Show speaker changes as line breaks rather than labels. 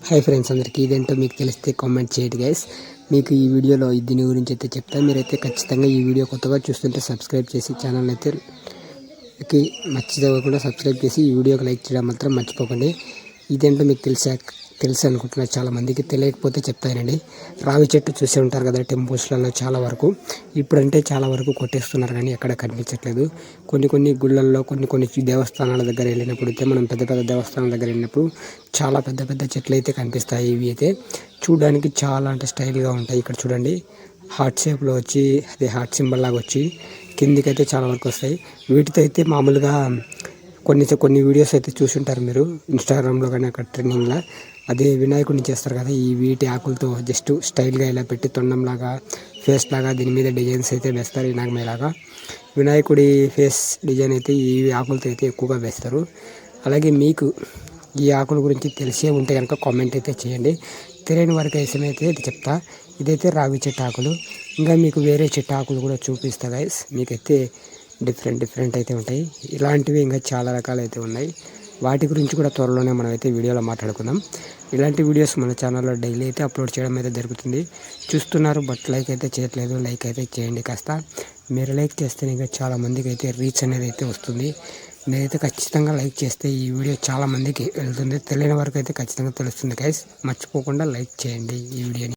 Hi friends, అందరికీ ఇదేంటో మీకు తెలిస్తే కామెంట్ చేయండి గైస్. మీకు ఈ వీడియోలో దీని గురించి అయితే చెప్తాను. మీరైతే ఖచ్చితంగా ఈ వీడియో కొత్తగా చూస్తుంటే సబ్స్క్రైబ్ చేసి ఛానల్ అయితే మర్చిపోకుండా సబ్స్క్రైబ్ చేసి ఈ వీడియోకి లైక్ చేయడం మాత్రం మర్చిపోకండి. ఇదేంటో మీకు తెలుసు అనుకుంటున్నారు. చాలా మందికి తెలియకపోతే చెప్తానండి. రావి చెట్టు చూసి ఉంటారు కదా టెంపుల్స్లలో. చాలా వరకు ఇప్పుడంటే చాలా వరకు కొట్టేస్తున్నారు, కానీ ఎక్కడ కనిపించట్లేదు. కొన్ని గుళ్ళల్లో కొన్ని దేవస్థానాల దగ్గర వెళ్ళినప్పుడు అయితే మనం పెద్ద దేవస్థానాల దగ్గర వెళ్ళినప్పుడు చాలా పెద్ద చెట్లు అయితే కనిపిస్తాయి. ఇవి అయితే చూడడానికి చాలా అంటే స్టైల్గా ఉంటాయి. ఇక్కడ చూడండి, హార్ట్ షేప్లో వచ్చి అదే హార్ట్ సింబల్ లాగా వచ్చి కిందికైతే చాలా వరకు వస్తాయి. వీటితో అయితే మామూలుగా కొన్ని వీడియోస్ అయితే చూసుంటారు మీరు ఇన్స్టాగ్రామ్లో, కానీ అక్కడ ట్రెండింగ్లో అదే వినాయకుడిని చేస్తారు కదా. ఈ వీటి ఆకులతో జస్ట్ స్టైల్గా ఇలా పెట్టి తొండంలాగా ఫేస్ లాగా దీని మీద డిజైన్స్ అయితే వేస్తారు. వినాయకమేలాగా వినాయకుడి ఫేస్ డిజైన్ అయితే ఈ ఆకులతో అయితే ఎక్కువగా వేస్తారు. అలాగే మీకు ఈ ఆకుల గురించి తెలిసే ఉంటే కనుక కామెంట్ అయితే చేయండి. తెలియని వారికి అయితే చెప్తా. ఇదైతే రావి చెట్టు ఆకులు. ఇంకా మీకు వేరే చెట్టు ఆకులు కూడా చూపిస్తా గైస్. మీకైతే డిఫరెంట్ అయితే ఉంటాయి. ఇలాంటివి ఇంకా చాలా రకాలు అయితే ఉన్నాయి. వాటి గురించి కూడా త్వరలోనే మనం అయితే వీడియోలో మాట్లాడుకుందాం. ఇలాంటి వీడియోస్ మన ఛానల్లో డైలీ అయితే అప్లోడ్ చేయడం అయితే జరుగుతుంది. చూస్తున్నారు, బట్ లైక్ అయితే చేయట్లేదు. లైక్ అయితే చేయండి కాస్త. మీరు లైక్ చేస్తే ఇంకా చాలా మందికి అయితే రీచ్ అనేది అయితే వస్తుంది. నేనైతే ఖచ్చితంగా లైక్ చేస్తే ఈ వీడియో చాలా మందికి వెళ్తుంది. తెలియని వరకు అయితే ఖచ్చితంగా తెలుస్తుంది గైస్. మర్చిపోకుండా లైక్ చేయండి ఈ వీడియోని.